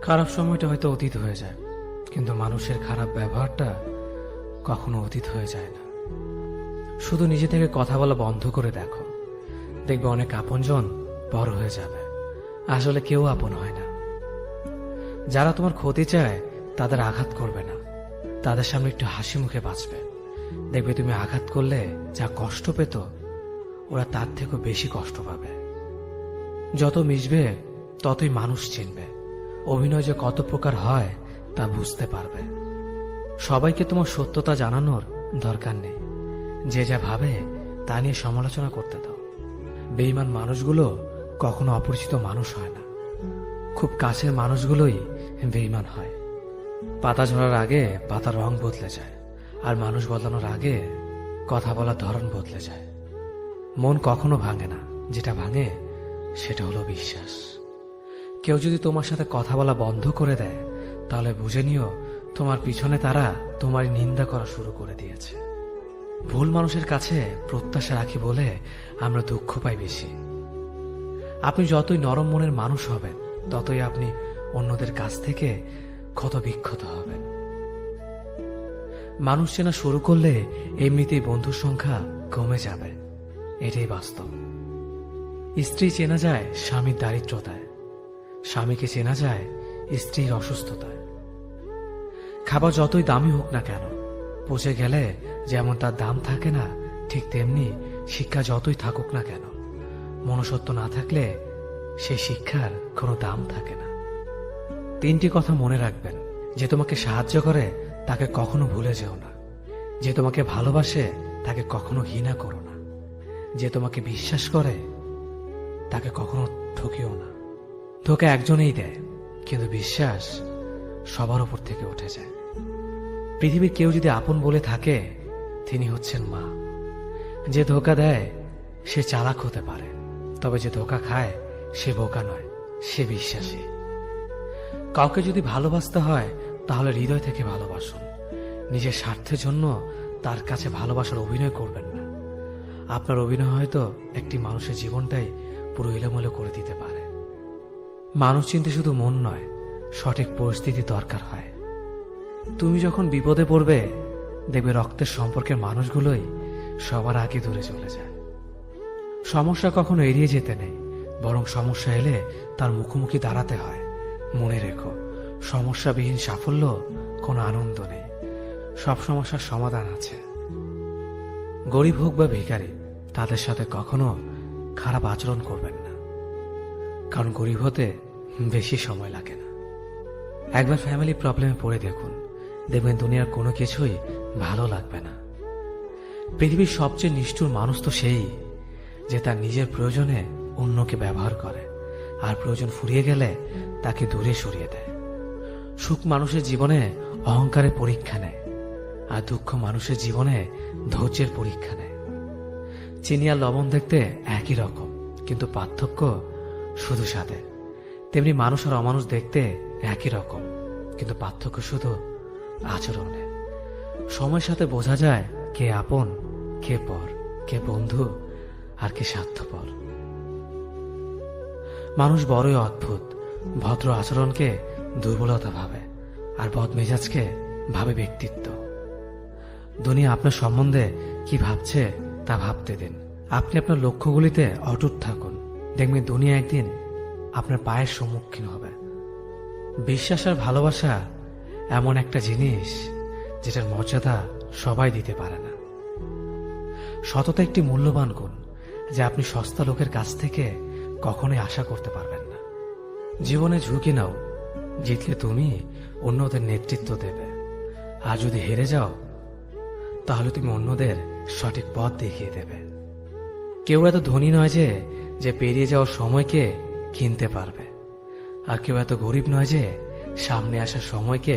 খারাপ সময়টা হয়তো অতীত হয়ে যায়, কিন্তু মানুষের খারাপ ব্যবহারটা কখনো অতীত হয়ে যায় না। শুধু নিজে থেকে কথা বলা বন্ধ করে দেখো, দেখবে অনেক আপনজন বড় হয়ে যাবে। আসলে কেউ আপন হয় না। যারা তোমার ক্ষতি চায় তাদের আঘাত করবে না, তাদের সামনে একটু হাসি মুখে বাঁচবে। দেখবে তুমি আঘাত করলে যা কষ্ট পেত, ওরা তার থেকেও বেশি কষ্ট পাবে। যত মিশবে ততই মানুষ চিনবে। অভিনয় যে কত প্রকার হয় তা বুঝতে পারবে। সবাইকে তোমার সত্যতা জানানোর দরকার নেই। যে যা ভাবে তা নিয়ে সমালোচনা করতে দাও। বেঈমান মানুষগুলো কখনো অপরিচিত মানুষ হয় না, খুব কাছের মানুষগুলোই বেঈমান হয়। পাতা ঝরার আগে পাতার রং বদলে যায়, আর মানুষ বদলানোর আগে কথা বলার ধরন বদলে যায়। মন কখনো ভাঙে না, যেটা ভাঙে সেটা হলো বিশ্বাস। কেউ যদি তোমার সাথে কথা বলা বন্ধ করে দেয়, তাহলে বুঝে নিও তোমার পিছনে তারা তোমারই নিন্দা করা শুরু করে দিয়েছে। ভুল মানুষের কাছে প্রত্যাশা রাখি বলে আমরা দুঃখ পাই বেশি। আপনি যতই নরম মনের মানুষ হবেন, ততই আপনি অন্যদের কাছ থেকে ক্ষত বিক্ষত হবেন। মানুষ চেনা শুরু করলে এমনিতেই বন্ধুর সংখ্যা কমে যাবে, এটাই বাস্তব। স্ত্রী চেনা যায় স্বামীর দারিদ্রতায়, স্বামীকে চেনা যায় স্ত্রীর অসুস্থতায়। খাবার যতই দামি হোক না কেন, পচে গেলে যেমন তার দাম থাকে না, ঠিক তেমনি শিক্ষা যতই থাকুক না কেন, মনুষ্যত্ব না থাকলে সেই শিক্ষার কোনো দাম থাকে না। তিনটি কথা মনে রাখবেন: যে তোমাকে সাহায্য করে তাকে কখনো ভুলে যেও না, যে তোমাকে ভালোবাসে তাকে কখনো ঘৃণা করো না, যে তোমাকে বিশ্বাস করে তাকে কখনো ঠকিও না। ধোঁকা একজনেই দেয়, কিন্তু বিশ্বাস সবার উপর থেকে উঠে যায়। পৃথিবীর কেউ যদি আপন বলে থাকে, তিনি হচ্ছেন মা। যে ধোঁকা দেয় সে চালাক হতে পারে, তবে যে ধোঁকা খায় সে বোকা নয়, সে বিশ্বাসী। কাউকে যদি ভালোবাসতে হয় তাহলে হৃদয় থেকে ভালোবাসুন। নিজের স্বার্থের জন্য তার কাছে ভালোবাসার অভিনয় করবেন না। আপনার অভিনয় হয়তো একটি মানুষের জীবনটাই পুরো এলোমেলো করে দিতে পারে। মানুষ চিনতে শুধু মন নয়, সঠিক পরিস্থিতি দরকার হয়। তুমি যখন বিপদে পড়বে, দেখবে রক্তের সম্পর্কের মানুষগুলোই সবার আগে দূরে চলে যায়। সমস্যা কখনো এড়িয়ে যেতে নেই, বরং সমস্যা এলে তার মুখোমুখি দাঁড়াতে হয়। মনে রেখো, সমস্যাবিহীন সাফল্য কোনো আনন্দ নেই। সব সমস্যার সমাধান আছে। গরিব হোক বা ভিখারি, তাদের সাথে কখনো খারাপ আচরণ করবেন না, কারণ গরিব হতে বেশি সময় লাগে না। একবার ফ্যামিলি প্রবলেমে পড়ে দেখুন, দেখবেন দুনিয়ার কোনো কিছুই ভালো লাগবে না। পৃথিবীর সবচেয়ে নিষ্ঠুর মানুষ তো সেই, যে তার নিজের প্রয়োজনে অন্যকে ব্যবহার করে, আর প্রয়োজন ফুরিয়ে গেলে তাকে দূরে সরিয়ে দেয়। সুখ মানুষের জীবনে অহংকারের পরীক্ষা নেয়, আর দুঃখ মানুষের জীবনে ধৈর্যের পরীক্ষা নেয়। চিনি আর লবণ দেখতে একই রকম, কিন্তু পার্থক্য শুধু স্বাদে। তেমনি মানুষ আর অমানুষ দেখতে একই রকম, কিন্তু পার্থক্য শুধু আচরণে। সময়ের সাথে বোঝা যায় কে আপন, কে পর, কে বন্ধু আর কে স্বার্থপর। মানুষ বড়ই অদ্ভুত। ভদ্র আচরণকে দুর্বলতা ভাবে, আর বদমেজাজকে ভাবে ব্যক্তিত্ব। দুনিয়া আপনার সম্বন্ধে কি ভাবছে তা ভাবতে দিন। আপনি আপনার লক্ষ্যগুলিতে অটুট থাকুন, দেখবেন দুনিয়া একদিন আপনার পায়ের সম্মুখীন হবে। বিশ্বাস আর ভালোবাসা এমন একটা জিনিস যেটার মর্যাদা সবাই দিতে পারে না। সততা একটি মূল্যবান গুণ, যা আপনি সস্তা লোকের কাছ থেকে কখনোই আশা করতে পারবেন না। জীবনে ঝুঁকি নাও, জিতলে তুমি অন্যদের নেতৃত্ব দেবে, আর যদি হেরে যাও তাহলে তুমি অন্যদের সঠিক পথ দেখিয়ে দেবে। কেউ এত ধনী নয় যে পেরিয়ে যাওয়ার সময়কে কিনতে পারবে, আর কেউ এত গরিব নয় যে সামনে আসার সময়কে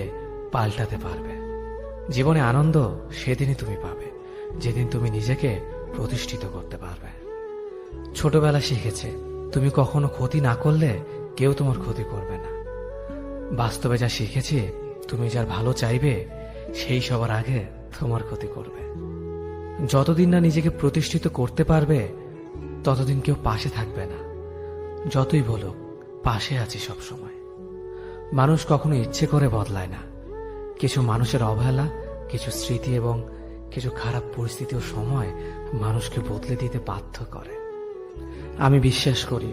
পাল্টাতে পারবে। জীবনে আনন্দ সেদিনই তুমি পাবে, যেদিন তুমি নিজেকে প্রতিষ্ঠিত করতে পারবে। ছোটবেলা শিখেছে, তুমি কখনো ক্ষতি না করলে কেউ তোমার ক্ষতি করবে না। বাস্তবে যা শিখেছি, তুমি যার ভালো চাইবে সেই সবার আগে তোমার ক্ষতি করবে। যতদিন না নিজেকে প্রতিষ্ঠিত করতে পারবে, ততদিন কেউ পাশে থাকবে না। যতই বলো পাশে আছি সব সময়, মানুষ কখনো ইচ্ছে করে বদলায় না। কিছু মানুষের অবহেলা, কিছু স্মৃতি এবং কিছু খারাপ পরিস্থিতি ও সময় মানুষকে বদলে দিতে বাধ্য করে। আমি বিশ্বাস করি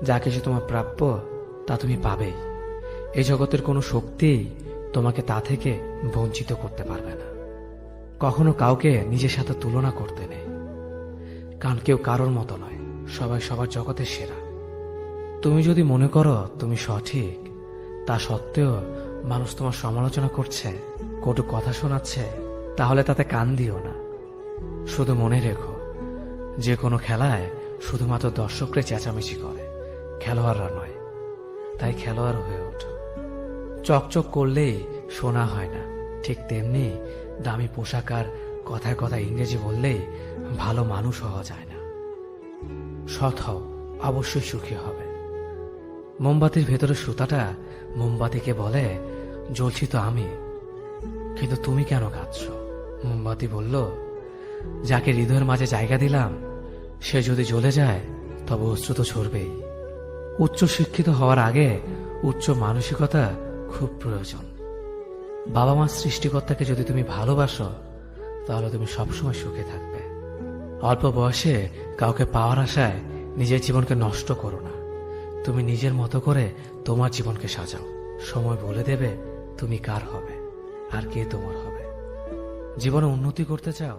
যা কিছু তোমার প্রাপ্য তা তুমি পাবেই। এই জগতের কোনো শক্তিই তোমাকে তা থেকে বঞ্চিত করতে পারবে না। কখনো কাউকে নিজের সাথে তুলনা করতে নেই, কারণ কেউ কারোর মতো নয়, সবাই সবার জগতের সেরা। তুমি যদি মনে করো তুমি সঠিক, তা সত্ত্বেও মানুষ তোমার সমালোচনা করছে, কটু কথা শোনাচ্ছে, তাহলে তাতে কান দিও না। শুধু মনে রেখো, যে কোনো খেলায় শুধুমাত্র দর্শকরা চেঁচামেচি করে, খেলোয়াড়রা নয়। তাই খেলোয়াড় হয়ে ওঠো। চকচক করলেই শোনা হয় না, ঠিক তেমনি দামি পোশাক আর কথায় কথায় ইংরেজি বললেই ভালো মানুষ হওয়া যায় না। সৎ হও, অবশ্যই সুখী হবে। মোমবাতির ভেতরে সুতাটা মোমবাতিকে বলে, জ্বলছি তো আমি, কিন্তু তুমি কেন কাঁদছ? মোমবাতি বলল, যাকে হৃদয়ের মাঝে জায়গা দিলাম সে যদি জ্বলে যায় তবে অশ্রু তো ঝরবেই। উচ্চ শিক্ষিত হওয়ার আগে উচ্চ মানসিকতা খুব প্রয়োজন। বাবা মার সৃষ্টিকর্তাকে যদি তুমি ভালোবাসো তাহলে তুমি সবসময় সুখে থাকবে। অল্প বয়সে কাউকে পাওয়ার আশায় নিজের জীবনকে নষ্ট করো না। তুমি নিজের মতো করে তোমার জীবনকে সাজাও। সময় বলে দেবে তুমি কার হবে আর কে তোমার হবে। জীবনে উন্নতি করতে চাও,